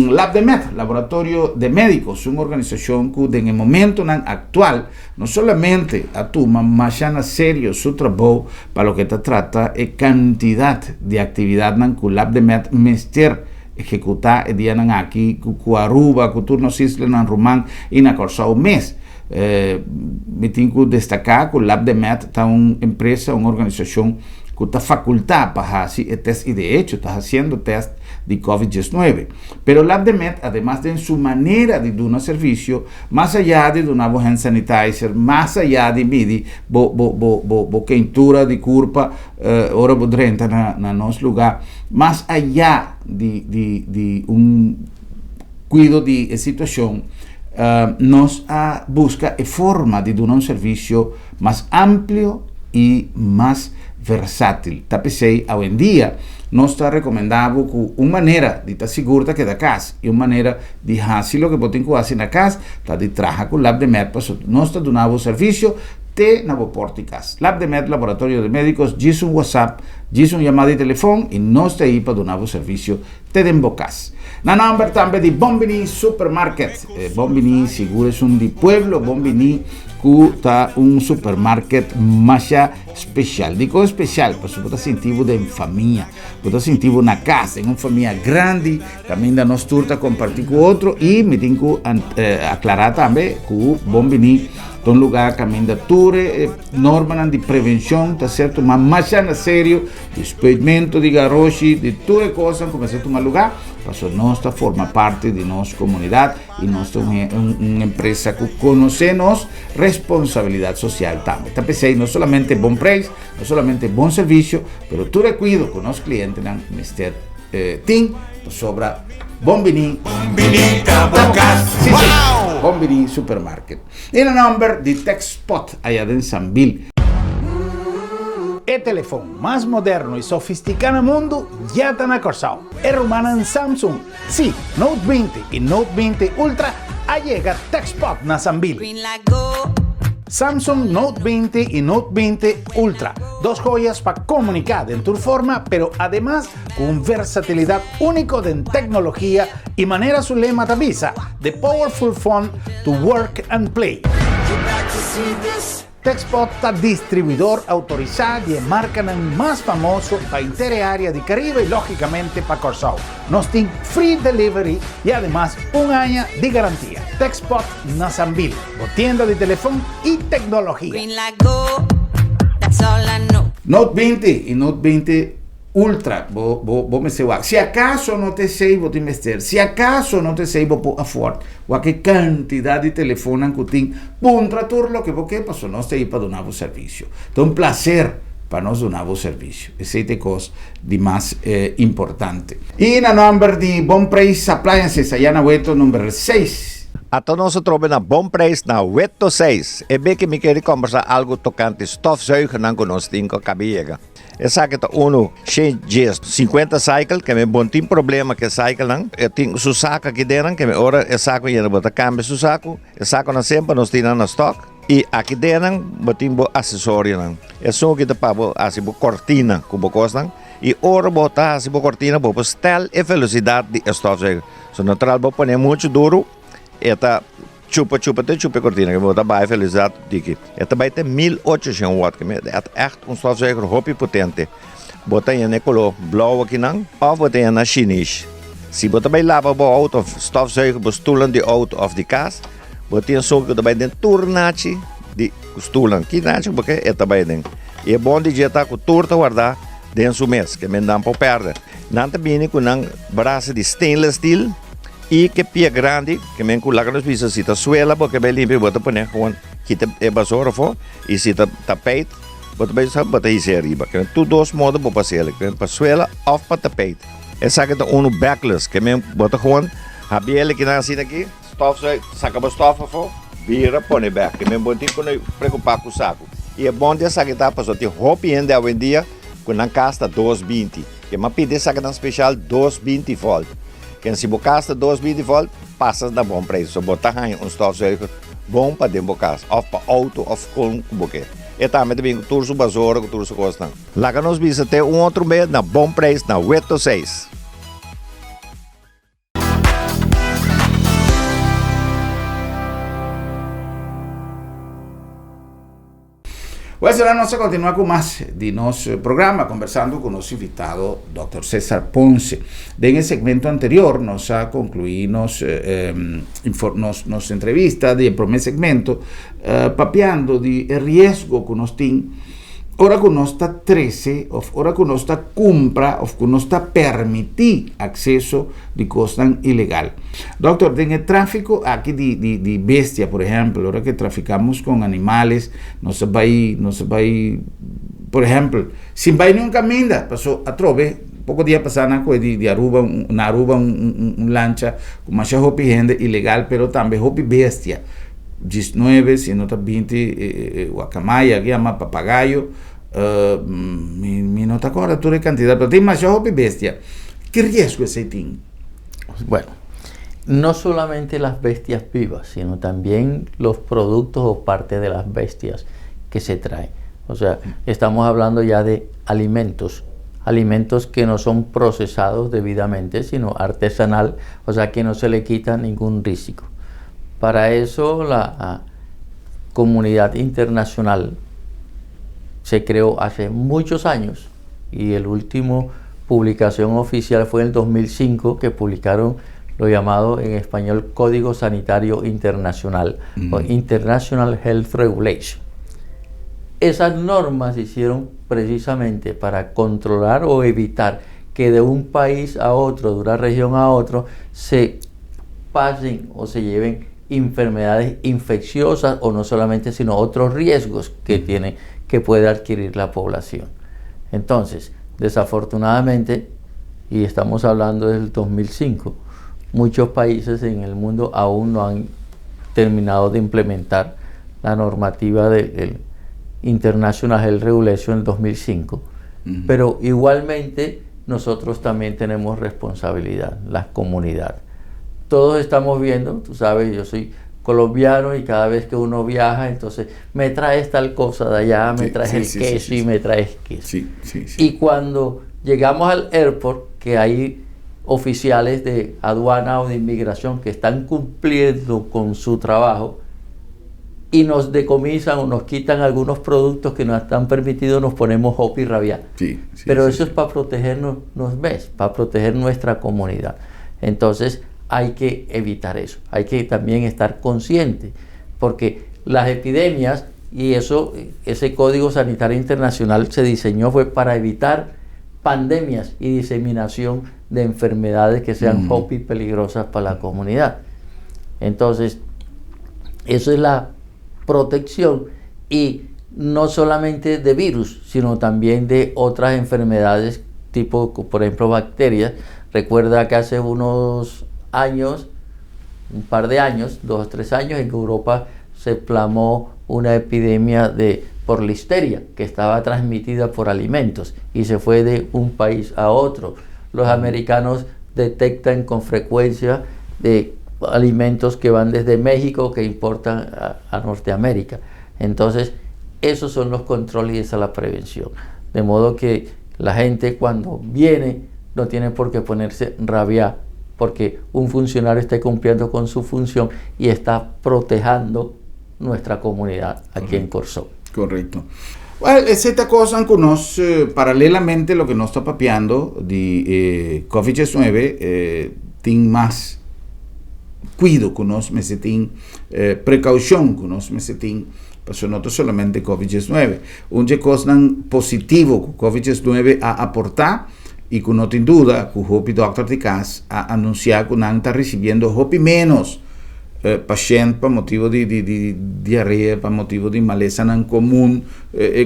LabDemet, Laboratório de Médicos, uma organização que no momento atual não somente atuma, mas já na sério seu trabalho para o que se trata é quantidade de atividade que o LabDemet mester executar e dia aqui com Aruba, com turnos islas na Romã e na Corsau mês. Me tenho que destacar que o LabDemet é uma empresa, uma organização que está facultada para fazer testes e de hecho está fazendo testes de COVID-19. Pero LabDemet, además de su maneira de dar serviço, mais allá de dar hand sanitizer, mais allá de medir quentura de curva, hora bodrenta na nosso lugar, mais allá de cuidado de situação, nos busca a forma de dar serviço mais amplo e mais versátil. Tapecei, hoje em dia, nós está recomendado que uma maneira de estar segura que da casa e uma maneira de fazer o que podem fazer na casa, está de trabalhar com o LabDemet, nós está dando o serviço de na porta de casa. LabDemet, Laboratório de Médicos, diz um WhatsApp, diz uma chamada de telefone e nós está aí para dar o serviço de embocas. Na number também de Bombini Supermarket. Bombini, seguro, é de pueblo. Bombini, que está supermarket mais especial. Digo especial, porque você está sentindo de família, você está sentindo na casa, em uma família grande, também da nossa turta compartilhar com outro. E me tenho que aclarar também que o Bombini é um lugar que ainda tem normas de prevenção, tá certo? Mas mais na sério, despedimento de garoche, de toda coisa, como se toma lugar, para nós forma parte de nossa comunidade e nós somos uma empresa que conhecemos responsabilidade social também. Então, pensei, não somente bom preço, não somente bom serviço, mas todo cuidado com os clientes, Mr. Tim, sobra Bombini Bombini Supermarket. E na number de TechSpot, allá em Sanville. O telefone mais moderno e sofisticado do mundo já está na Corsau. É romana em Samsung. Sim, Note 20 e Note 20 Ultra chega TechSpot na Sanville. Samsung Note 20 y Note 20 Ultra, dos joyas para comunicar en tu forma, pero además con versatilidad único de tecnología y manera su lema te avisa, the powerful fun to work and play. TechSpot está distribuidor autorizado y marca más famoso para inter área de Caribe y lógicamente para Corsau. Nos tiene free delivery y además un año de garantía. TechSpot na Sanville, tienda de teléfono y tecnología. Note 20 y Note 20 Ultra, vos me sei, si acaso no te sei, vos te investir, si acaso no te sei, vos puedes afford, qué cantidad de teléfono que tem, contra todo lo que vos quer, pues no te para donar vos servicio. Es un placer para nos donar vos servicio. Esa es la cosa de más importante. Y en el number de Bon Price Appliances, allá en Hueto, número 6.
Ato nós trobamos na Bom Preço na Hueto 6. É bem que me queria conversar algo tocante stofzuigen não conosco tem com a cabeça. Eu sei que está uno cheio de 50 cycle, que é um bom problema que cycle não. Eu tenho o saco aqui dentro, que é hora eu saco e eu botar câmbio o saco. Eu saco na sempre nós temos na stock. E aqui dentro, eu tenho acessório não. É só que para assim cortina, como costa. E ora botar se cortina por stel e velocidade de stofzuiger. So natural bo poner muito duro, eta chupa cortina, que botar bij velocidade diki. Eta bij te 1800 watt, que é echt um stofzuiger hopi potente. Botar em color blauw aqui não, of botar em chinês. Se botar bij lava bo auto of stofzuiger bo stoelen die auto of die kaas, botar em soco daarbij den turnachi de stoelen, que nachi porque é também den. E é bom de jetar com turta guardar dentro do mês, que me dá para perder. Não também com um braço de stainless steel e que pia grande, que me coloca nos pisos se tá suela, porque bem limpo, bota põe gewoon quita é basura fora e se tá tapete, bota bem sabe bota isso arriba. Que tu dois modos para passar, que para suela ou para tapete. É sabe que um backless, que me bota gewoon a biela que nasce aqui, stofzuiger, saca a stofa fora, vira põe back, que me bota quando preocupar com o saco. E é bom de saber que passou de roupa ainda hoje em dia com a casta 220. Que me pede saber que especial 220 volt. Que se você casta 220 volt, passa na bom preço. Se botar aí stofzuiger bom para dentro da casa, ou para auto, ou com buquê. E também com tudo basura, com tudo costa. Lá que nós vimos até outro mês na bom preço na Weto 6.
Pues ahora nós continuar com mais de nosso programa, conversando com nosso invitado, Dr. César Ponce. En el segmento anterior, nós já concluímos nossa entrevista de primeiro segmento, papeando de risco que nós temos, ora que nós está 13, ora que nós está compra, ou que nós está permitir acesso de coisa ilegal. Doctor, en el tráfico aqui de bestia, por exemplo, ora que traficamos com animais, nós vai, por exemplo, se vai num caminho, passou a trove, pouco dia passado na coisa de Aruba, lancha com mais roupa gente ilegal, pero também roupa bestia. 19, se não está 20, guacamaya, que chama papagaio, me não está agora toda a quantidade, pero tem mais roupa bestia. Que risco esse tem?
Bueno, no solamente las bestias vivas, sino también los productos o parte de las bestias que se traen. O sea, estamos hablando ya de alimentos que no son procesados debidamente, sino artesanal, o sea, que no se le quita ningún riesgo. Para eso la comunidad internacional se creó hace muchos años y el último publicación oficial fue en el 2005, que publicaron lo llamado en español Código Sanitario Internacional o International Health Regulation. Esas normas se hicieron precisamente para controlar o evitar que de un país a otro, de una región a otro, se pasen o se lleven enfermedades infecciosas o no solamente, sino otros riesgos que puede adquirir la población. Entonces, desafortunadamente, y estamos hablando del 2005, muchos países en el mundo aún no han terminado de implementar la normativa del International Health Regulation del 2005, pero igualmente nosotros también tenemos responsabilidad, la comunidad. Todos estamos viendo, tú sabes, yo soy colombiano y cada vez que uno viaja, entonces me traes tal cosa de allá, me traes el queso y me traes queso. Y cuando llegamos al airport, que hay oficiales de aduana o de inmigración que están cumpliendo con su trabajo y nos decomisan o nos quitan algunos productos que no están permitidos, nos ponemos hopi y rabia. Pero eso es para protegernos, para proteger nuestra comunidad. Entonces, hay que evitar eso, hay que también estar consciente, porque las epidemias, y ese Código Sanitario Internacional se diseñó fue para evitar pandemias y diseminación de enfermedades que sean hopi peligrosas para la comunidad. Entonces, eso es la protección, y no solamente de virus, sino también de otras enfermedades tipo, por ejemplo, bacterias. Recuerda que hace unos años, un par de años, 2 o 3 años, en Europa se plamó una epidemia por listeria que estaba transmitida por alimentos y se fue de un país a otro. Los americanos detectan con frecuencia de alimentos que van desde México que importan a Norteamérica. Entonces, esos son los controles y esa es la prevención. De modo que la gente cuando viene no tiene por qué ponerse rabia porque un funcionario está cumpliendo con su función y está protegiendo nuestra comunidad aquí en Corsó.
Correcto. Well, esta cosa que nos, paralelamente lo que nos está papeando de COVID-19, tiene más cuidado que nos necesitan, precaución que nos necesitan, pero no solamente COVID-19. Una cosa positivo que COVID-19 a aportar y que no tiene duda que el doctor de casa ha anunciado que no está recibiendo menos pacientes por motivo de diarrea, por motivo de maleza non común,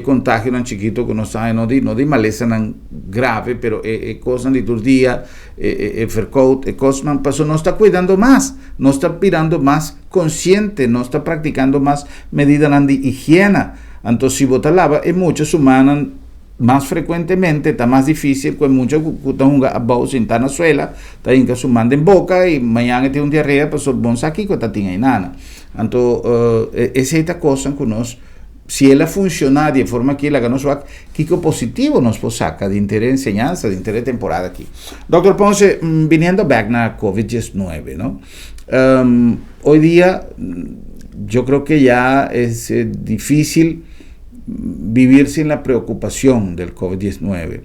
contagio non chiquito que no sabe, no de maleza non grave, pero cosa de tus días, fercout, cosa pasó, no está cuidando más, no está pirando más consciente, no está practicando más medidas de higiene. Entonces, si vos te lavas, muchos humanos más frecuentemente está más difícil con muchos que están jugando en la suela, está en que su manda en boca y mañana tiene un diarrea, pues son aquí que está tiene nada. Entonces, esta cosa que nos, si ella funciona de forma que la que nos va, que positivo nos saca de interés de enseñanza, de interés de temporada aquí. Doctor Ponce, viniendo back na COVID-19, ¿no? Hoy día, yo creo que ya es difícil vivir sin la preocupación del COVID-19.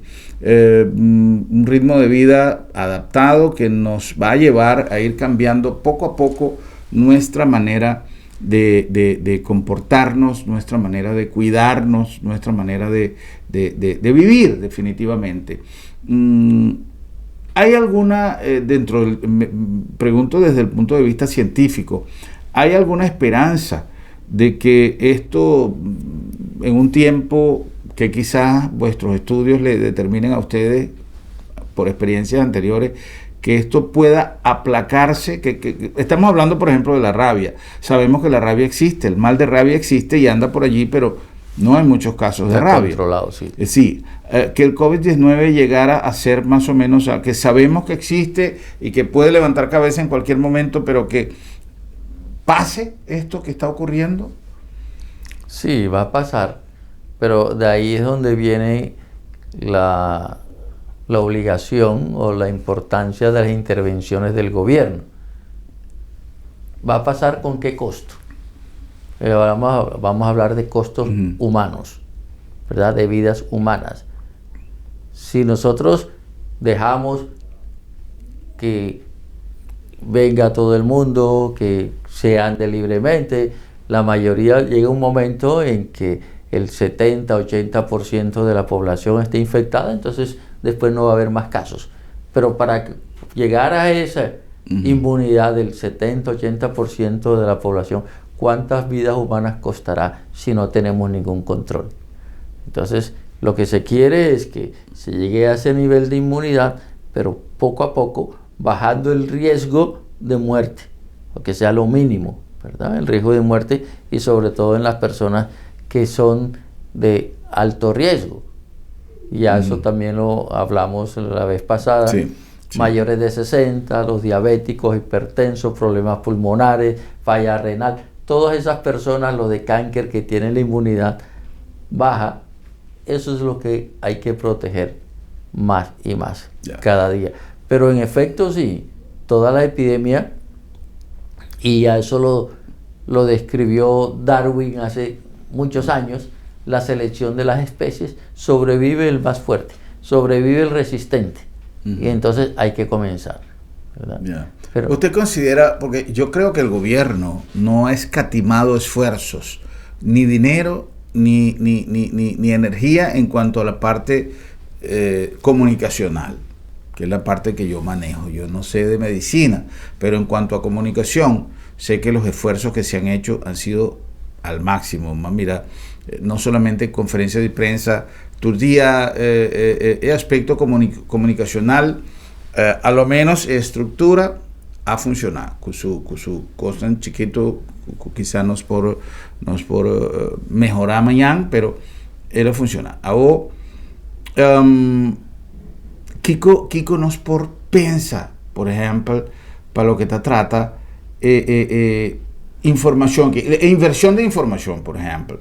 Un ritmo de vida adaptado que nos va a llevar a ir cambiando poco a poco nuestra manera de comportarnos, nuestra manera de cuidarnos, nuestra manera de vivir definitivamente. ¿Hay alguna, pregunto desde el punto de vista científico, ¿hay alguna esperanza de que esto en un tiempo que quizás vuestros estudios le determinen a ustedes por experiencias anteriores que esto pueda aplacarse? Que estamos hablando por ejemplo de la rabia, sabemos que la rabia existe, el mal de rabia existe y anda por allí, pero no hay muchos casos de rabia
controlado, sí.
Sí, que el COVID-19 llegara a ser más o menos, que sabemos que existe y que puede levantar cabeza en cualquier momento, pero que pase esto que está ocurriendo.
Sí, va a pasar, pero de ahí es donde viene la obligación o la importancia de las intervenciones del gobierno. ¿Va a pasar con qué costo? Vamos a hablar de costos humanos, ¿verdad? De vidas humanas. Si nosotros dejamos que venga todo el mundo, que se ande libremente, la mayoría llega un momento en que el 70-80% de la población esté infectada, entonces después no va a haber más casos. Pero para llegar a esa inmunidad del 70-80% de la población, ¿cuántas vidas humanas costará si no tenemos ningún control? Entonces, lo que se quiere es que se llegue a ese nivel de inmunidad, pero poco a poco bajando el riesgo de muerte, o que sea lo mínimo, ¿verdad? El riesgo de muerte, y sobre todo en las personas que son de alto riesgo. Y ya eso también lo hablamos la vez pasada.
Sí.
Mayores de 60, los diabéticos, hipertensos, problemas pulmonares, falla renal, todas esas personas, los de cáncer que tienen la inmunidad baja, eso es lo que hay que proteger más y más cada día. Pero en efecto sí, toda la epidemia, y a eso lo describió Darwin hace muchos años, la selección de las especies, sobrevive el más fuerte, sobrevive el resistente. Y entonces hay que comenzar, ¿verdad? Pero,
¿usted considera, porque yo creo que el gobierno no ha escatimado esfuerzos, ni dinero, ni energía en cuanto a la parte comunicacional, que es la parte que yo manejo? Yo no sé de medicina, pero en cuanto a comunicación, sé que los esfuerzos que se han hecho han sido al máximo. Mira, no solamente conferencias de prensa, tu día, aspecto comunicacional, a lo menos estructura, ha funcionado. Con su cosa en chiquito, quizás nos por mejorar mañana, pero él funciona. Ahora, Kiko nos por pensa, por ejemplo, para lo que te trata, información, inversión de información, por ejemplo.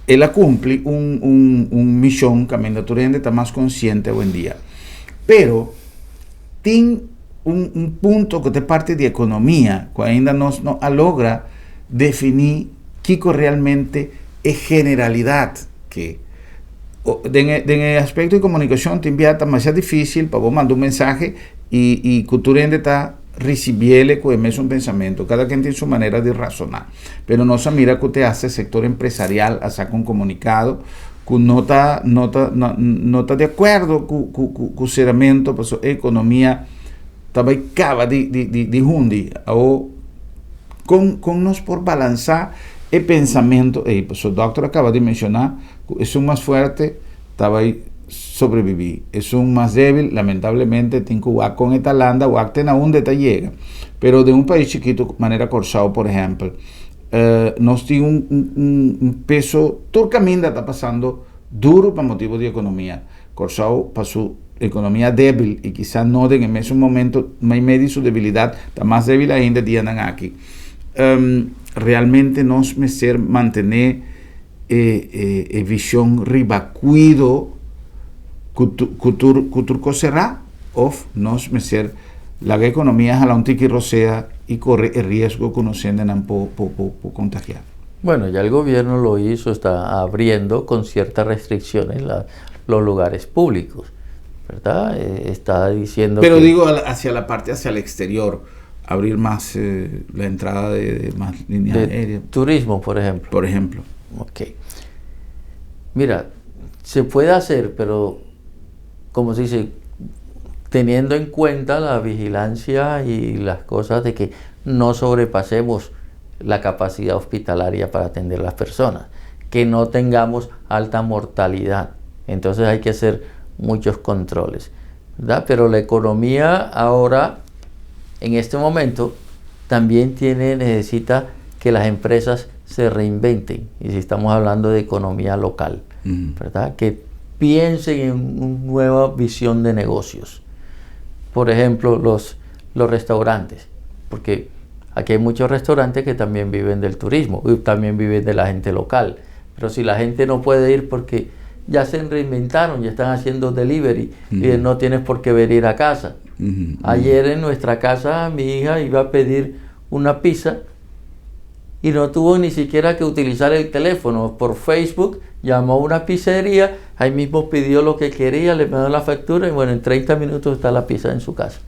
ela cumpre missão que a natureza está mais consciente hoje em dia. Pero tem ponto que é parte de economia, que ainda não logra definir que realmente é generalidade. Que en aspecto de comunicação te envia mais difícil para mandar mensagem e cultura ainda está recibirle con el mismo pensamiento. Cada quien tiene su manera de razonar. Pero no se mira que usted hace sector empresarial, hace un comunicado que no está de acuerdo con el funcionamiento, pues la economía acaba de hundir. O con nos por balanzar el pensamiento, pues el doctor acaba de mencionar que es un más fuerte, estaba ahí sobrevivir. Es un más débil, lamentablemente, tiene que jugar con esta landa o acten aún de llega. Pero de un país chiquito, manera Corsao, por ejemplo, nos tiene un peso, todo el camino está pasando duro por motivo de economía. Corsao pasó economía débil y quizás no en el mismo momento, más medio su debilidad, está más débil ainda de andan aquí. Realmente nos merecer mantener visión ribacuido cultura será o nos merecer la economía a la un tiki rosea y corre el riesgo que nos sienten por contagiar.
Bueno, ya el gobierno lo hizo, está abriendo con ciertas restricciones los lugares públicos, ¿verdad? Está diciendo
pero digo hacia la parte, hacia el exterior, abrir más la entrada de más líneas aéreas.
Turismo, por ejemplo.
Por ejemplo.
Ok. Mira, se puede hacer, pero como se dice, teniendo en cuenta la vigilancia y las cosas de que no sobrepasemos la capacidad hospitalaria para atender a las personas, que no tengamos alta mortalidad. Entonces hay que hacer muchos controles, ¿verdad? Pero la economía ahora, en este momento, también necesita que las empresas se reinventen. Y si estamos hablando de economía local, ¿verdad? Que piensen en una nueva visión de negocios. Por ejemplo, los restaurantes, porque aquí hay muchos restaurantes que también viven del turismo y también viven de la gente local. Pero si la gente no puede ir porque ya se reinventaron, ya están haciendo delivery y no tienes por qué venir a casa. Ayer en nuestra casa mi hija iba a pedir una pizza y no tuvo ni siquiera que utilizar el teléfono. Por Facebook llamó a una pizzería, ahí mismo pidió lo que quería, le mandó la factura y bueno, en 30 minutos está la pizza en su casa.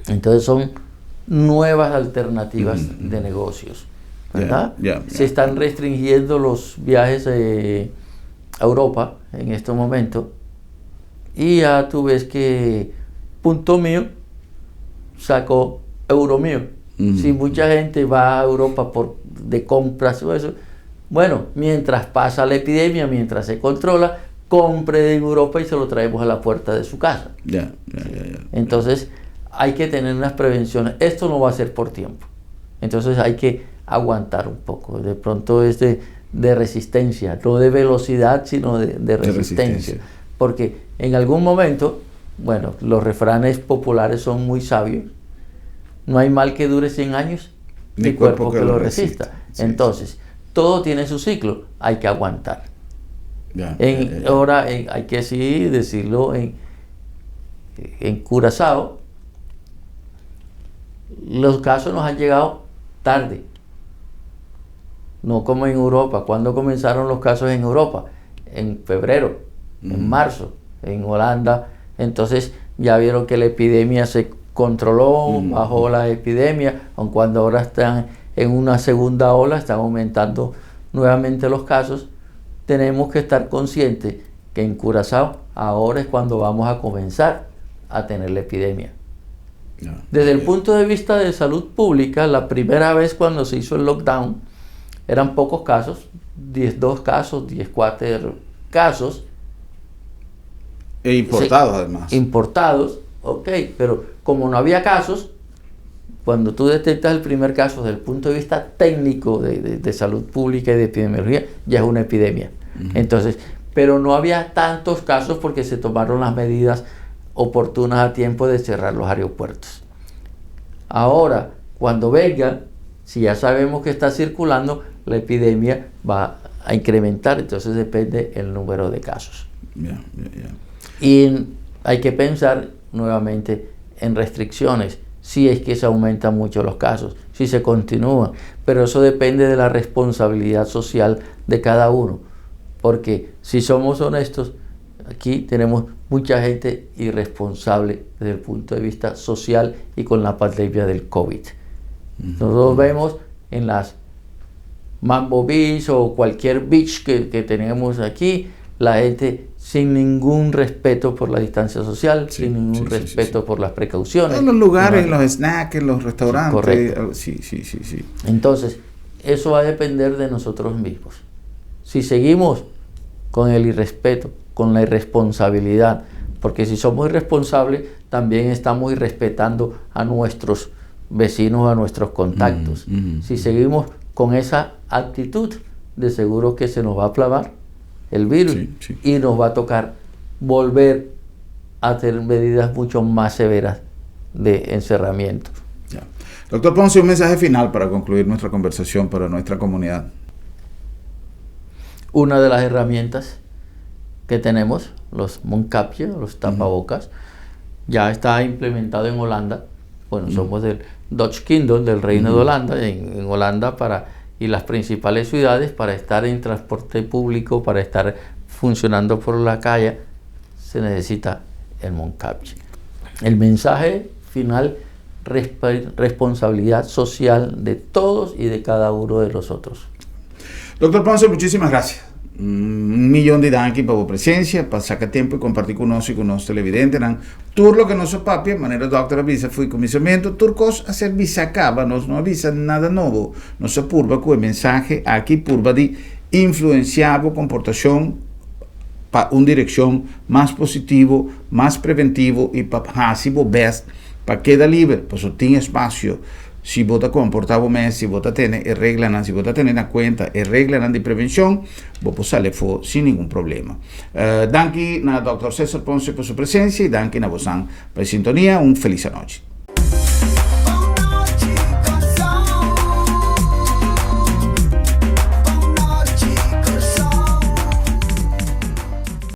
Entonces son nuevas alternativas de negocios, ¿verdad? Se están restringiendo los viajes a Europa en este momento y ya tú ves que Punto Mío sacó Euro Mío. Si mucha gente va a Europa de compras o eso, bueno, mientras pasa la epidemia, mientras se controla, compre en Europa y se lo traemos a la puerta de su casa. Entonces hay que tener unas prevenciones. Esto no va a ser por tiempo. Entonces hay que aguantar un poco. De pronto es de resistencia, no de velocidad, sino de resistencia. Porque en algún momento, bueno, los refranes populares son muy sabios. No hay mal que dure 100 años, ni cuerpo que lo resista. Entonces, todo tiene su ciclo, hay que aguantar. Ahora, hay que sí decirlo, en Curazao, los casos nos han llegado tarde. No como en Europa. ¿Cuándo comenzaron los casos en Europa? En febrero, en marzo, en Holanda. Entonces ya vieron que la epidemia se controló, bajó la epidemia, aun cuando ahora están en una segunda ola, están aumentando nuevamente los casos. Tenemos que estar conscientes que en Curazao ahora es cuando vamos a comenzar a tener la epidemia. Desde el punto de vista de salud pública, la primera vez cuando se hizo el lockdown, eran pocos casos, 2 casos, 14 casos.
E importados además.
Importados, ok, pero como no había casos, cuando tú detectas el primer caso desde el punto de vista técnico de salud pública y de epidemiología, ya es una epidemia. Entonces, pero no había tantos casos porque se tomaron las medidas oportunas a tiempo de cerrar los aeropuertos. Ahora, cuando venga, si ya sabemos que está circulando, la epidemia va a incrementar, entonces depende el número de casos.
Yeah.
Y hay que pensar nuevamente en restricciones, si es que se aumentan mucho los casos, si se continúa, pero eso depende de la responsabilidad social de cada uno, porque si somos honestos, aquí tenemos mucha gente irresponsable desde el punto de vista social y con la pandemia del COVID. Nosotros vemos en las Mambo Beach o cualquier beach que tenemos aquí, la gente sin ningún respeto por la distancia social, sin ningún respeto por las precauciones.
En los lugares, en los snacks, en los restaurantes.
Correcto.
Sí.
Entonces, eso va a depender de nosotros mismos. Si seguimos con el irrespeto, con la irresponsabilidad, porque si somos irresponsables, también estamos irrespetando a nuestros vecinos, a nuestros contactos. Si seguimos con esa actitud, de seguro que se nos va a clavar el virus y nos va a tocar volver a tener medidas mucho más severas de encerramiento.
Ya. Doctor Ponce, un mensaje final para concluir nuestra conversación para nuestra comunidad.
Una de las herramientas que tenemos, los mondkapje, los tapabocas, ya está implementado en Holanda. Bueno, somos del Dutch Kingdom, del Reino de Holanda, en Holanda y las principales ciudades, para estar en transporte público, para estar funcionando por la calle, se necesita el mondkapje. El mensaje final, responsabilidad social de todos y de cada uno de nosotros.
Doctor Ponce, muchísimas gracias. Un millón de danki para su presencia, para sacar tiempo y compartir con nosotros y con los televidentes. Tur lo que nos papia, manera doctor avisa, fue comisamiento, turcos hacer visa acaba, nos no avisa nada nuevo, nos apurva con el mensaje aquí purva de influenciar comportación para una dirección más positivo, más preventivo y para hacer best, para quedar libre, para eso tiene espacio. Si vos comportás más, si vos tenés reglas, si vos tenés en cuenta reglas de prevención, vos podés salir fuera sin ningún problema. Danke a Dr. César Ponce por su presencia y danke a vos por la sintonía. Un feliz noche.